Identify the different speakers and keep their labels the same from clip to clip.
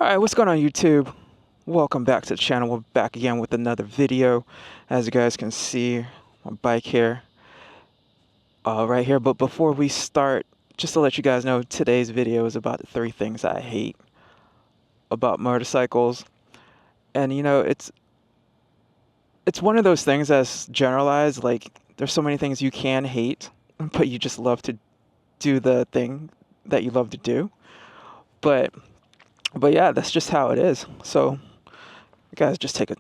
Speaker 1: Alright, what's going on YouTube? Welcome back to the channel. We're back again with another video. As you guys can see, my bike here. Right here. But before we start, just to let you guys know, today's video is about the 3 things I hate about motorcycles. And you know, it's one of those things that's generalized. Like, there's so many things you can hate, but you just love to do the thing that you love to do. But yeah, that's just how it is. So, you guys, just take a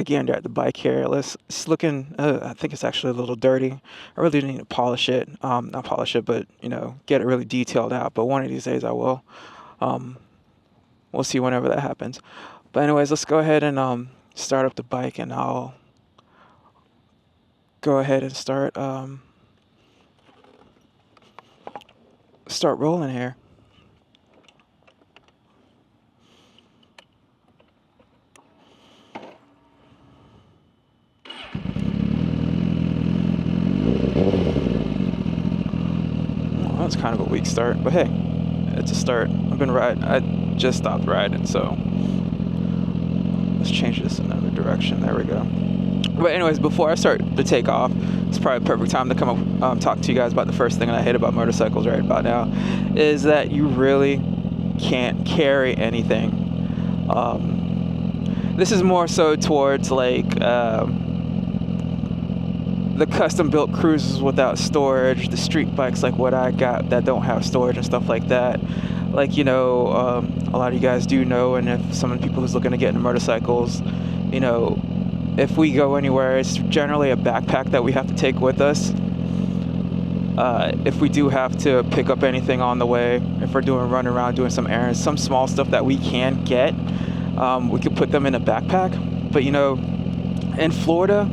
Speaker 1: gander at the bike here. It's looking. I think it's actually a little dirty. I really need to polish it. Not polish it, but you know, get it really detailed out. But one of these days I will. We'll see whenever that happens. But anyways, let's go ahead and start up the bike, and I'll go ahead and start rolling here. It's kind of a weak start, but hey, it's a start. I just stopped riding, so let's change this in another direction. There we go. But anyways, before I start to take off, it's probably a perfect time to come up talk to you guys about the first thing that I hate about motorcycles right about now, is that you really can't carry anything. This is more so towards like the custom-built cruisers without storage, the street bikes like what I got that don't have storage and stuff like that. Like, you know, a lot of you guys do know, and if some of the people who's looking to get into motorcycles, you know, if we go anywhere, it's generally a backpack that we have to take with us. If we do have to pick up anything on the way, if we're running around doing some errands, some small stuff that we can get, we could put them in a backpack. But you know, in Florida,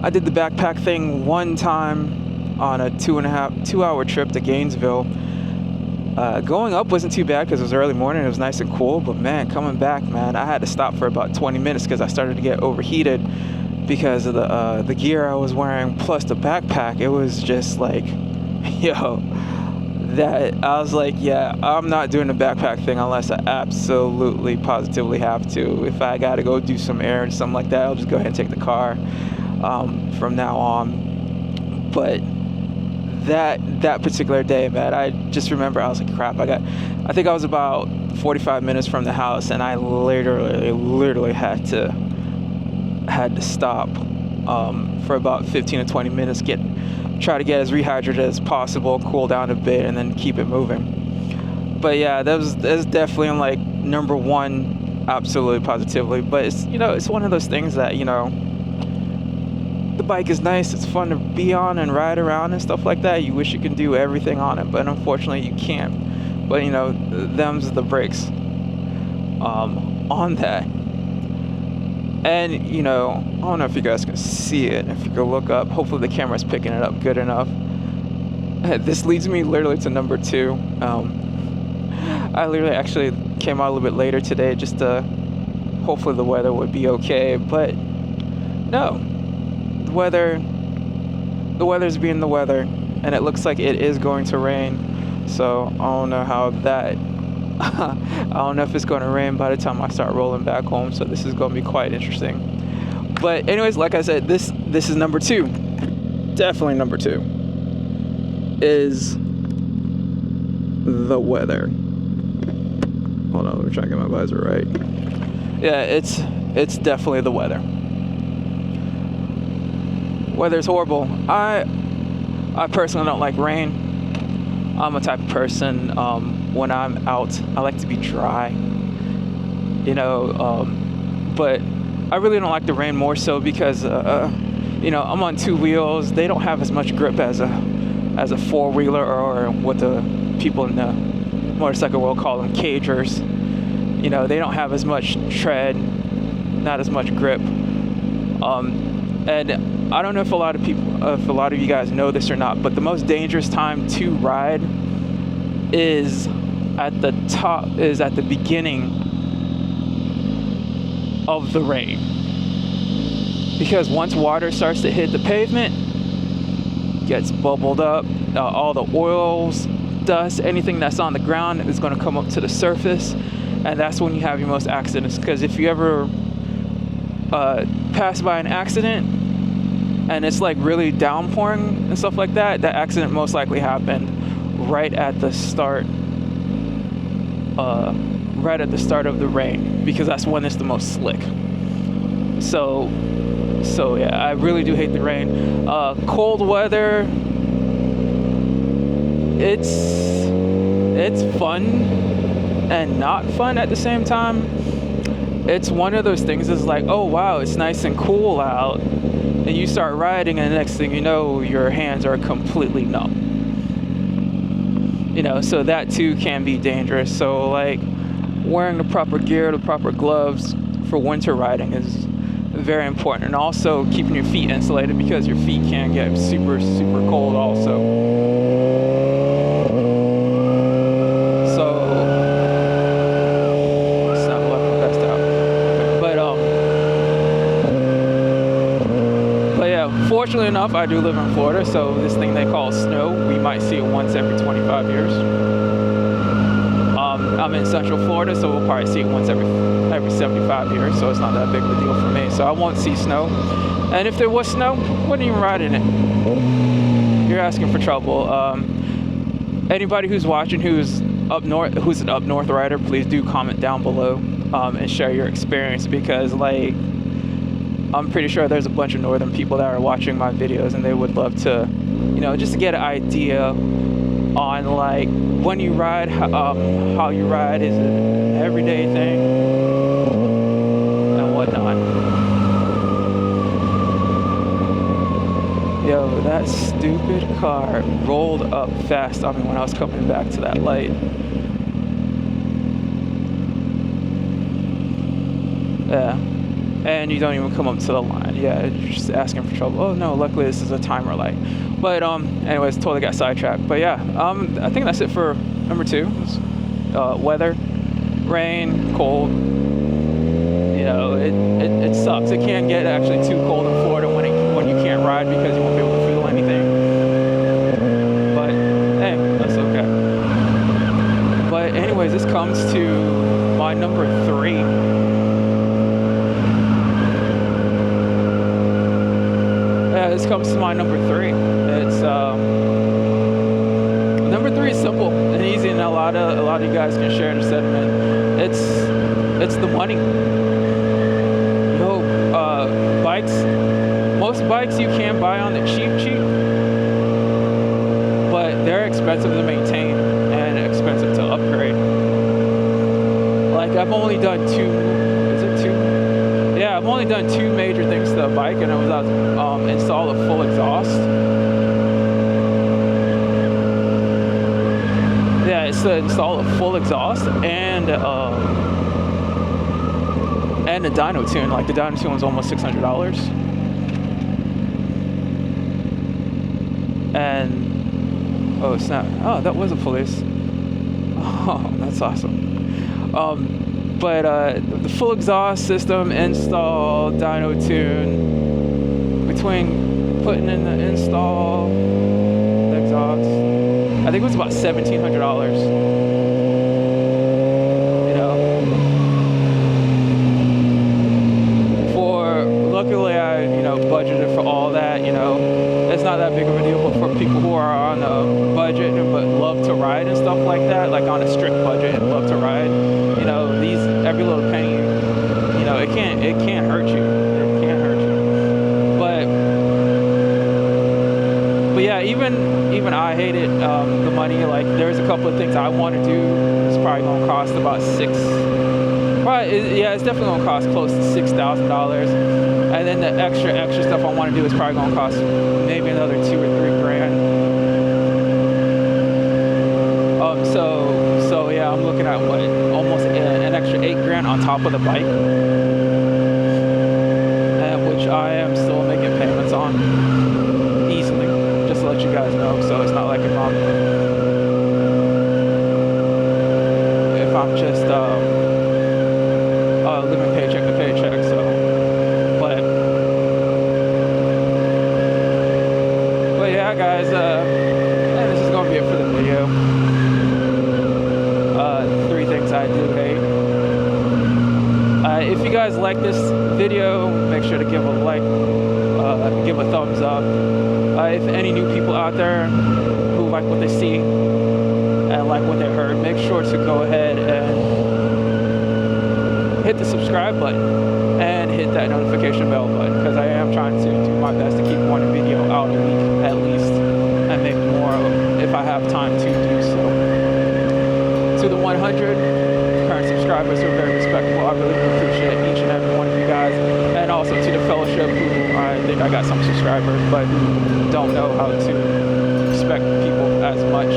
Speaker 1: I did the backpack thing one time on a 2-hour trip to Gainesville. Going up wasn't too bad because it was early morning, it was nice and cool, but man, coming back, man, I had to stop for about 20 minutes because I started to get overheated because of the gear I was wearing plus the backpack. It was just like, yo, that I was like, yeah, I'm not doing the backpack thing unless I absolutely positively have to. If I gotta go do some errands, something like that, I'll just go ahead and take the car from now on. But that particular day, man, I just remember I was like, crap, I think I was about 45 minutes from the house, and I literally had to stop for about 15 to 20 minutes, try to get as rehydrated as possible, cool down a bit, and then keep it moving. But yeah, that's definitely like number one, absolutely positively. But it's, you know, it's one of those things that, you know, the bike is nice, it's fun to be on and ride around and stuff like that. You wish you could do everything on it, but unfortunately you can't. But you know, them's the brakes on that. And you know, I don't know if you guys can see it. If you go look up, hopefully the camera's picking it up good enough. This leads me literally to number 2. I literally actually came out a little bit later today just to hopefully the weather would be okay, but no. The weather's being the weather, and it looks like it is going to rain. So I don't know how that I don't know if it's going to rain by the time I start rolling back home, so this is going to be quite interesting. But anyways, like I said, this is number 2. Definitely number 2 is the weather. Hold on, let me try to get my visor right. Yeah, it's definitely the weather. Weather's horrible. I personally don't like rain. I'm a type of person, when I'm out, I like to be dry, you know, but I really don't like the rain, more so because, you know, I'm on 2 wheels. They don't have as much grip as a 4-wheeler, or what the people in the motorcycle world call them cagers. You know, they don't have as much tread, not as much grip. And I don't know if a lot of you guys know this or not, but the most dangerous time to ride is at the beginning of the rain. Because once water starts to hit the pavement, gets bubbled up, all the oils, dust, anything that's on the ground is going to come up to the surface, and that's when you have your most accidents. Because if you ever pass by an accident and it's like really downpouring and stuff like that, that accident most likely happened right at the start of the rain, because that's when it's the most slick. So yeah, I really do hate the rain. Cold weather, it's fun and not fun at the same time. It's one of those things that's like, oh wow, it's nice and cool out, and you start riding and the next thing you know, your hands are completely numb. You know, so that too can be dangerous. So like wearing the proper gear, the proper gloves for winter riding is very important, and also keeping your feet insulated, because your feet can get super cold also. So it's not left the best out, but yeah, fortunately enough, I do live in Florida, so this thing they call snow, we might see it once every 25 years. I'm in Central Florida, so we'll probably see it once every 75 years, so it's not that big of a deal for me. So I won't see snow. And if there was snow, wouldn't even ride in it. You're asking for trouble. Anybody who's watching who's up north, who's an up north rider, please do comment down below and share your experience, because like I'm pretty sure there's a bunch of northern people that are watching my videos, and they would love to, you know, just to get an idea on like when you ride, how you ride, is it an everyday thing and whatnot. Yo, that stupid car rolled up fast on me when I was coming back to that light. Yeah, and you don't even come up to the line. Yeah, you're just asking for trouble. Oh no, luckily this is a timer light. But anyways, totally got sidetracked. But yeah, I think that's it for number 2. Weather, rain, cold. You know, it sucks. It can get actually too cold in Florida when you can't ride, because you won't be able to feel anything. But hey, that's okay. But anyways, this comes to my number 3. Yeah, this comes to my number 3. It's number 3 is simple and easy, and a lot of you guys can share the sentiment. It's the money. Yo, bikes. Most bikes you can buy on the cheap, but they're expensive to maintain and expensive to upgrade. Like I've only done 2. Is it 2? Yeah, I've only done 2 major things to the bike, and it was install a full exhaust. Yeah, it's to install a full exhaust and a Dyno Tuned. Like the Dyno Tuned was almost $600. And oh snap! Oh, that was a police. Oh, that's awesome. But the full exhaust system install, Dyno Tuned. Between putting in the install, the exhaust, I think it was about $1,700. You know, luckily I budgeted for all that. You know, it's not that big of a deal. But for people who are on a budget but love to ride and stuff like that, like on a strict budget and love to ride, you know, every little penny, you know, it can't hurt you. It can't hurt you. But yeah, even I hate it, the money. Like there's a couple of things I want to do. It's probably gonna cost about it's definitely gonna cost close to $6,000. And then the extra stuff I want to do is probably gonna cost maybe another $2 or $3 grand. So yeah, I'm looking at almost an extra $8 grand on top of the bike, which I am still making payments on easily. Just to let you guys know, so it's not like if I'm just living paycheck to paycheck. So, but yeah, guys, this is gonna be it for the video. 3 things I do hate. If you guys like this video, make sure to give a like, give a thumbs up. If any new people out there who like what they see and like what they heard, make sure to go ahead and hit the subscribe button and hit that notification bell button, because I am trying to do my best to keep one video out a week at least, and maybe more if I have time to do so. To the 100 current subscribers who are very respectable, I really appreciate each and every one of you guys, and also to the fellowship who I think I got some subscribers but don't know how to respect people as much.